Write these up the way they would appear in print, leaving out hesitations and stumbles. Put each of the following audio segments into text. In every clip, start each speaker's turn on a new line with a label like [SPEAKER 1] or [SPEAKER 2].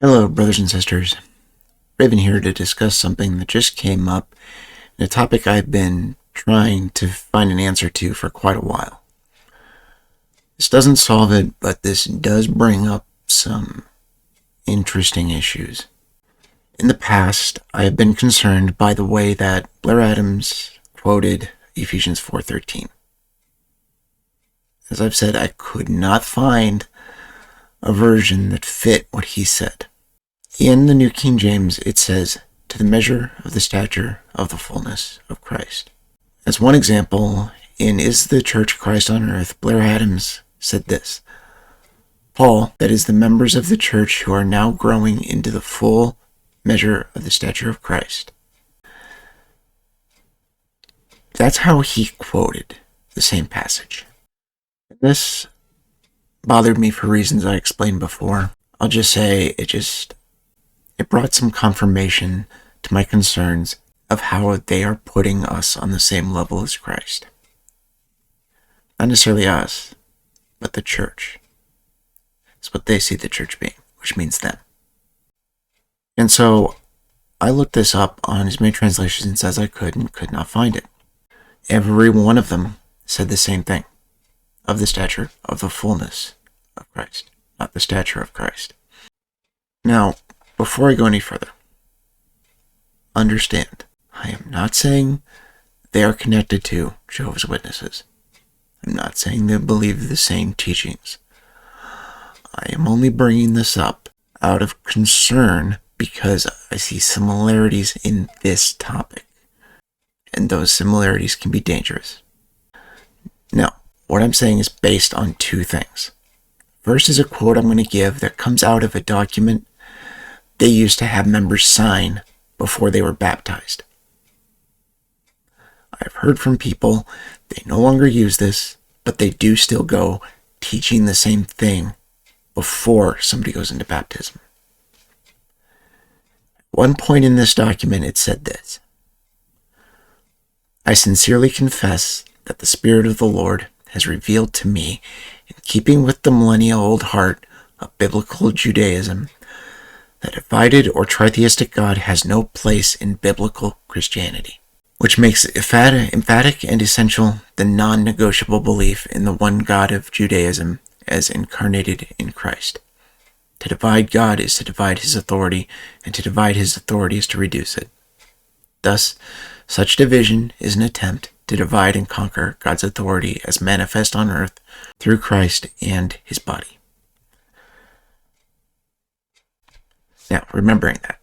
[SPEAKER 1] Hello, brothers and sisters. Raven here to discuss something that just came up, and a topic I've been trying to find an answer to for quite a while. This doesn't solve it, but this does bring up some interesting issues. In the past, I have been concerned by the way that Blair Adams quoted Ephesians 4:13. As I've said, I could not find a version that fit what he said. In the New King James, it says, "to the measure of the stature of the fullness of Christ." As one example, in Is the Church Christ on Earth, Blair Adams said this: Paul, that is, the members of the church who are now growing into the full measure of the stature of Christ. That's how he quoted the same passage. This bothered me for reasons I explained before. I'll just say it brought some confirmation to my concerns of how they are putting us on the same level as Christ. Not necessarily us, but the church. It's what they see the church being, which means them. And so I looked this up on as many translations as I could and could not find it. Every one of them said the same thing: of the stature of the fullness of Christ, not the stature of Christ. Now, before I go any further, understand, I am not saying they are connected to Jehovah's Witnesses. I'm not saying they believe the same teachings. I am only bringing this up out of concern because I see similarities in this topic, and those similarities can be dangerous. Now, what I'm saying is based on two things. First is a quote I'm going to give that comes out of a document they used to have members sign before they were baptized. I've heard from people, they no longer use this, but they do still go teaching the same thing before somebody goes into baptism. At one point in this document, it said this: "I sincerely confess that the Spirit of the Lord has revealed to me, in keeping with the millennial-old heart of biblical Judaism, that a divided or tritheistic God has no place in biblical Christianity, which makes emphatic and essential the non-negotiable belief in the one God of Judaism as incarnated in Christ. To divide God is to divide his authority, and to divide his authority is to reduce it. Thus, such division is an attempt to divide and conquer God's authority as manifest on earth through Christ and his body." Now, remembering that,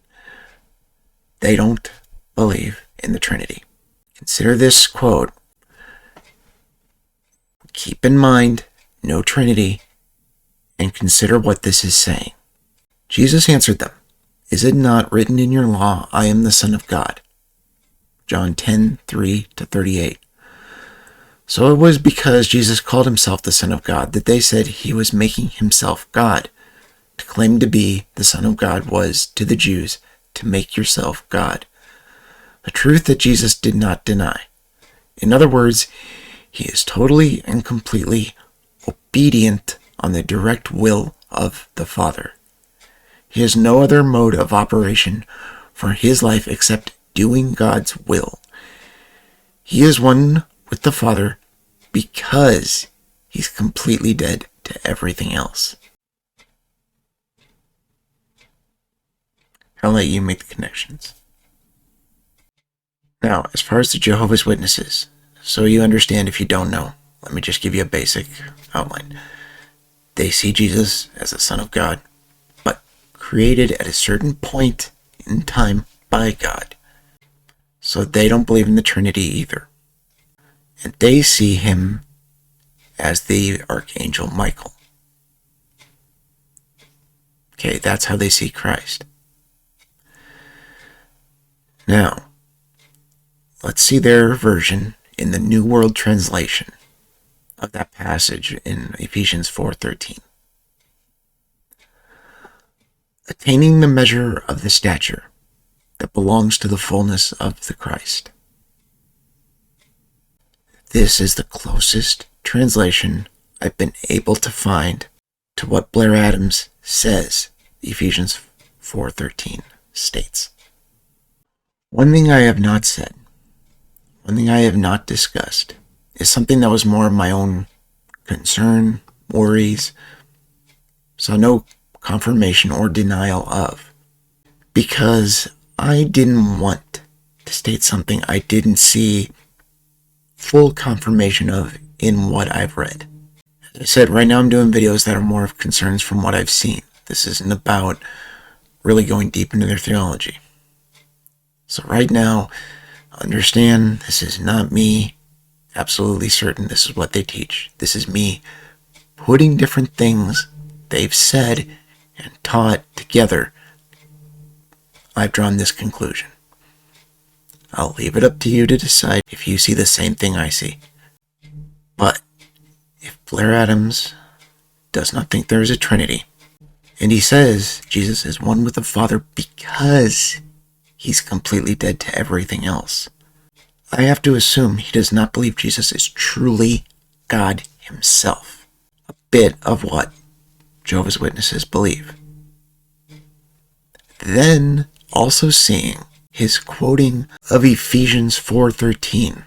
[SPEAKER 1] they don't believe in the Trinity. Consider this quote. Keep in mind, no Trinity, and consider what this is saying. Jesus answered them, "Is it not written in your law, I am the Son of God?" John 10:3-38. So it was because Jesus called himself the Son of God that they said he was making himself God. To claim to be the Son of God was, to the Jews, to make yourself God. A truth that Jesus did not deny. In other words, he is totally and completely obedient on the direct will of the Father. He has no other mode of operation for his life except doing God's will. He is one with the Father because he's completely dead to everything else. I'll let you make the connections. Now, as far as the Jehovah's Witnesses, so you understand if you don't know, let me just give you a basic outline. They see Jesus as the Son of God, but created at a certain point in time by God. So they don't believe in the Trinity either. And they see him as the Archangel Michael. Okay, that's how they see Christ. Now, let's see their version in the New World Translation of that passage in Ephesians 4:13. Attaining the measure of the stature that belongs to the fullness of the Christ. This is the closest translation I've been able to find to what Blair Adams says Ephesians 4:13 states. One thing I have not said, one thing I have not discussed, is something that was more of my own concern, worries, so no confirmation or denial of, because I didn't want to state something I didn't see full confirmation of in what I've read. As I said, right now I'm doing videos that are more of concerns from what I've seen. This isn't about really going deep into their theology. So right now, understand this is not me absolutely certain this is what they teach. This is me putting different things they've said and taught together. I've drawn this conclusion. I'll leave it up to you to decide if you see the same thing I see. But if Blair Adams does not think there is a Trinity, and he says Jesus is one with the Father because he's completely dead to everything else, I have to assume he does not believe Jesus is truly God himself. A bit of what Jehovah's Witnesses believe. Then also seeing his quoting of Ephesians 4:13,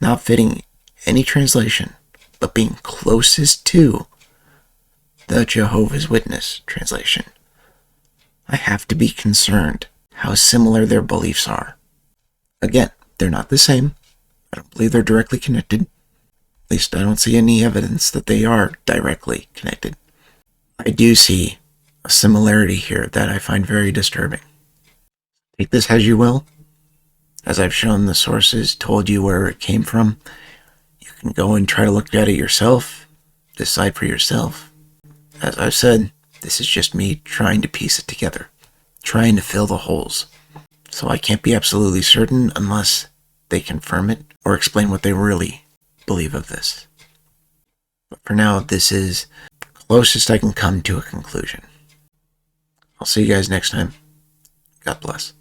[SPEAKER 1] not fitting any translation, but being closest to the Jehovah's Witness translation. I have to be concerned how similar their beliefs are. Again, they're not the same. I don't believe they're directly connected. At least I don't see any evidence that they are directly connected. I do see a similarity here that I find very disturbing. Take this as you will. As I've shown the sources, told you where it came from, you can go and try to look at it yourself, decide for yourself. As I've said, this is just me trying to piece it together, trying to fill the holes. So I can't be absolutely certain unless they confirm it or explain what they really believe of this. But for now, this is closest I can come to a conclusion. I'll see you guys next time. God bless.